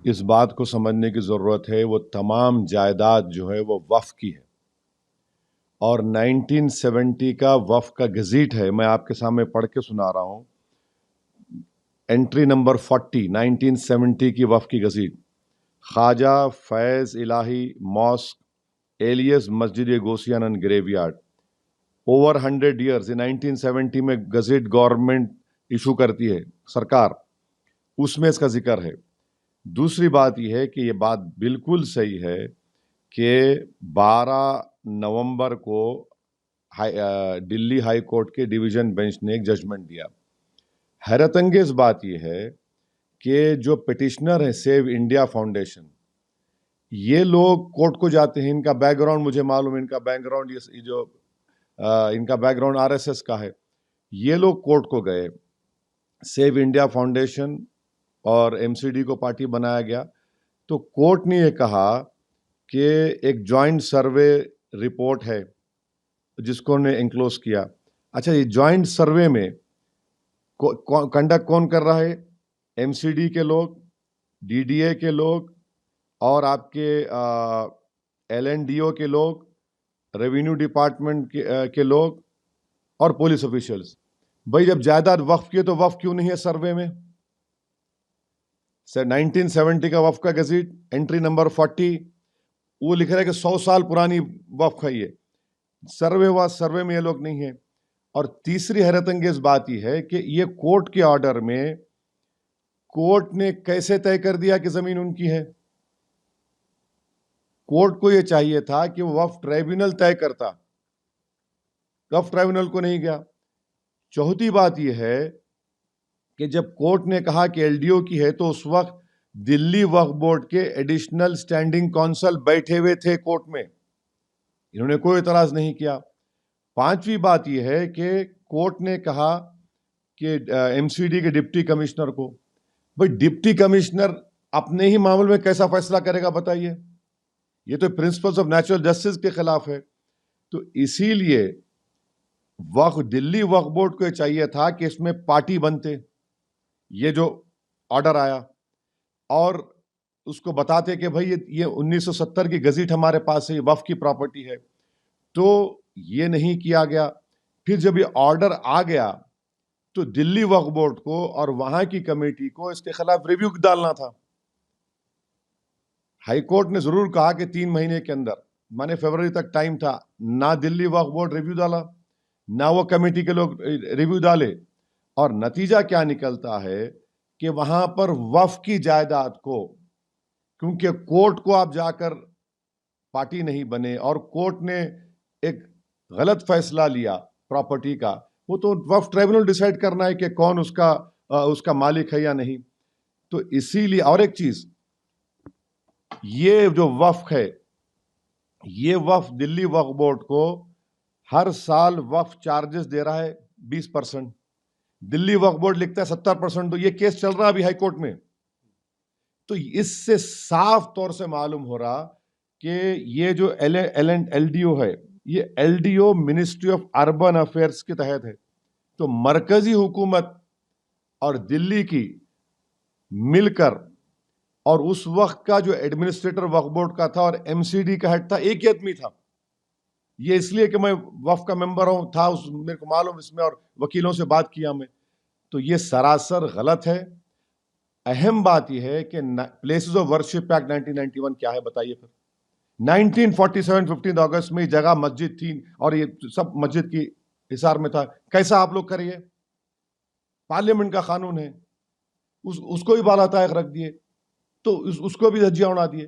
اس بات کو سمجھنے کی ضرورت ہے وہ تمام جائیداد جو ہے وہ وقف کی ہے اور 1970 کا وقف کا گزٹ ہے. میں آپ کے سامنے پڑھ کے سنا رہا ہوں. انٹری نمبر 40 1970 کی وقف کی گزٹ. خواجہ فیض الہی mask alias Masjid گوسیان and گریو yard. Over 100 years 1970 میں گزٹ گورنمنٹ ایشو کرتی ہے سرکار, اس میں اس کا ذکر ہے. دوسری بات یہ ہے کہ یہ بات بالکل صحیح ہے کہ 12 نومبر کو دلی ہائی کورٹ کے ڈویژن بینچ نے ایک ججمنٹ دیا. حیرت انگیز بات یہ ہے کہ جو پٹیشنر ہے سیو انڈیا فاؤنڈیشن, یہ لوگ کورٹ کو جاتے ہیں. ان کا بیک گراؤنڈ مجھے معلوم ہے, ان کا بیک گراؤنڈ ان کا بیک گراؤنڈ RSS کا ہے. یہ لوگ کورٹ کو گئے, سیو انڈیا فاؤنڈیشن اور MCD کو پارٹی بنایا گیا, تو کورٹ نے یہ کہا کہ ایک جوائنٹ سروے رپورٹ ہے جس کو نے انکلوز کیا. اچھا, یہ جوائنٹ سروے میں کنڈکٹ کون کر رہا ہے؟ MCD کے لوگ, DDA کے لوگ, اور آپ کے LNDO کے لوگ, ریونیو ڈپارٹمنٹ کے لوگ اور پولیس آفیشلز. بھائی جب جائیداد وقف کی تو وقف کیوں نہیں ہے سروے میں؟ سر 1970 کا وقف کا گزٹ انٹری نمبر 40 وہ لکھ رہا ہے کہ 100 سال پرانی وقف ہے. یہ سروے ہوا, سروے میں یہ لوگ نہیں ہیں. اور تیسری حیرت انگیز بات یہ ہے کہ یہ کورٹ کے آرڈر میں کورٹ نے کیسے طے کر دیا کہ زمین ان کی ہے؟ کورٹ کو یہ چاہیے تھا کہ وہ وقف ٹریبیونل طے کرتا, وقف ٹریبیونل کو نہیں گیا. چوتھی بات یہ ہے کہ جب کورٹ نے کہا کہ LDO کی ہے تو اس وقت دلی وقف بورڈ کے ایڈیشنل اسٹینڈنگ کونسل بیٹھے ہوئے تھے کورٹ میں, انہوں نے کوئی اعتراض نہیں کیا. پانچویں بات یہ ہے کہ کورٹ نے کہا کہ MCD کے ڈپٹی کمشنر کو, بھائی ڈپٹی کمشنر اپنے ہی معاملے میں کیسا فیصلہ کرے گا بتائیے؟ یہ تو پرنسپلز آف نیچرل جسٹس کے خلاف ہے. تو اسی لیے دلی وقف بورڈ کو یہ چاہیے تھا کہ اس میں پارٹی بنتے, یہ جو آرڈر آیا, اور اس کو بتاتے کہ بھائی یہ 1970 کی گزٹ ہمارے پاس ہے, یہ وقف کی پراپرٹی ہے. تو یہ نہیں کیا گیا. پھر جب یہ آرڈر آ گیا تو دلی وقف بورڈ کو اور وہاں کی کمیٹی کو اس کے خلاف ریویو ڈالنا تھا. ہائی کورٹ نے ضرور کہا کہ 3 مہینے کے اندر, مانے فروری تک ٹائم تھا, نہ دلی وقف بورڈ ریویو ڈالا, نہ وہ کمیٹی کے لوگ ریویو ڈالے. اور نتیجہ کیا نکلتا ہے کہ وہاں پر وقف کی جائیداد کو, کیونکہ کورٹ کو آپ جا کر پارٹی نہیں بنے اور کورٹ نے ایک غلط فیصلہ لیا پراپرٹی کا, وہ تو وقف ٹریبیونل ڈیسائیڈ کرنا ہے کہ کون اس کا مالک ہے یا نہیں. تو اسی لیے, اور ایک چیز, یہ جو وقف ہے, یہ وقف دلی وقف بورڈ کو ہر سال وقف چارجز دے رہا ہے 20%. دلی وقف بورڈ لکھتا ہے 70%. تو یہ کیس چل رہا ہے ابھی ہائی کورٹ میں. تو اس سے صاف طور سے معلوم ہو رہا کہ یہ جو LDO ہے, یہ LDO ministry of urban affairs کے تحت ہے. تو مرکزی حکومت اور دلی کی مل کر, اور اس وقت کا جو ایڈمنسٹریٹر وقف بورڈ کا تھا اور MCD کا ہیڈ تھا, ایک ہی آدمی تھا. یہ اس لیے کہ میں وقف کا ممبر ہوں تھا, میرے کو معلوم اس میں, اور وکیلوں سے بات کیا میں. تو یہ سراسر غلط ہے. اہم بات یہ ہے کہ پلیسز آف ورشپ ایکٹ 1991 کیا ہے بتائیے پھر. 1947 15 اگست میں جگہ مسجد تھی اور یہ سب مسجد کی حصار میں تھا. کیسا آپ لوگ کریے؟ پارلیمنٹ کا قانون ہے, اس کو بھی بالا تائق رکھ دیے, تو اس کو بھی دھجیاں اڑا دیے.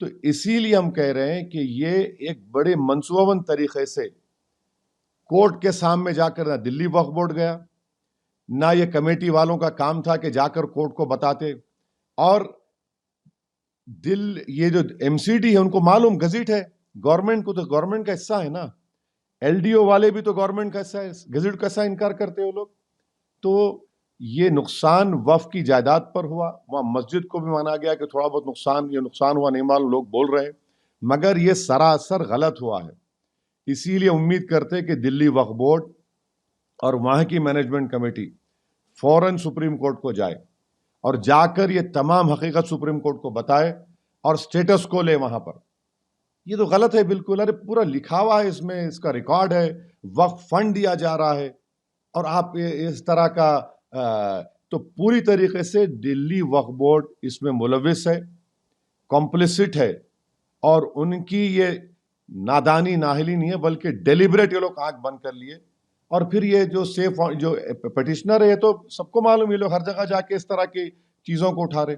تو اسی لیے ہم کہہ رہے ہیں کہ یہ ایک بڑے منصوبہ بند طریقے سے کورٹ کے سامنے جا کر نہ دلی وقف بورڈ گیا, نہ یہ کمیٹی والوں کا کام تھا کہ جا کر کورٹ کو بتاتے. اور یہ جو MCD ہے ان کو معلوم گزٹ ہے, گورنمنٹ کو تو گورنمنٹ کا حصہ ہے نا, LDO والے بھی تو گورنمنٹ کا حصہ ہے, گزٹ کا حصہ انکار کرتے ہو لوگ. تو یہ نقصان وقف کی جائیداد پر ہوا. وہاں مسجد کو بھی مانا گیا کہ تھوڑا بہت نقصان ہوا, نہیں معلوم, لوگ بول رہے ہیں, مگر یہ سراسر غلط ہوا ہے. اسی لیے امید کرتے کہ دلی وقف بورڈ اور وہاں کی مینجمنٹ کمیٹی فوراً سپریم کورٹ کو جائے اور جا کر یہ تمام حقیقت سپریم کورٹ کو بتائے اور سٹیٹس کو لے وہاں پر. یہ تو غلط ہے بالکل. ارے پورا لکھا ہوا ہے اس میں, اس کا ریکارڈ ہے, وقف فنڈ دیا جا رہا ہے, اور آپ اس طرح کا تو پوری طریقے سے دلی وقف بورڈ اس میں ملوث ہے, کمپلسٹ ہے, اور ان کی یہ نادانی ناہلی نہیں ہے بلکہ ڈیلیبریٹ یہ لوگ آنکھ بند کر لیے. اور پھر یہ جو پٹیشنر ہے, یہ تو سب کو معلوم, یہ لوگ ہر جگہ جا کے اس طرح کی چیزوں کو اٹھا رہے.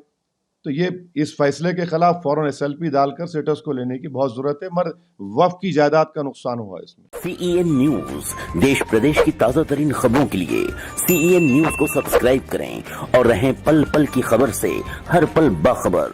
تو یہ اس فیصلے کے خلاف فوراً SLP ڈال کر سٹیٹس کو لینے کی بہت ضرورت ہے. مگر وقف کی جائیداد کا نقصان ہوا اس میں. CEN نیوز دیش پردیش کی تازہ ترین خبروں کے لیے CEN نیوز کو سبسکرائب کریں اور رہیں پل پل کی خبر سے ہر پل باخبر.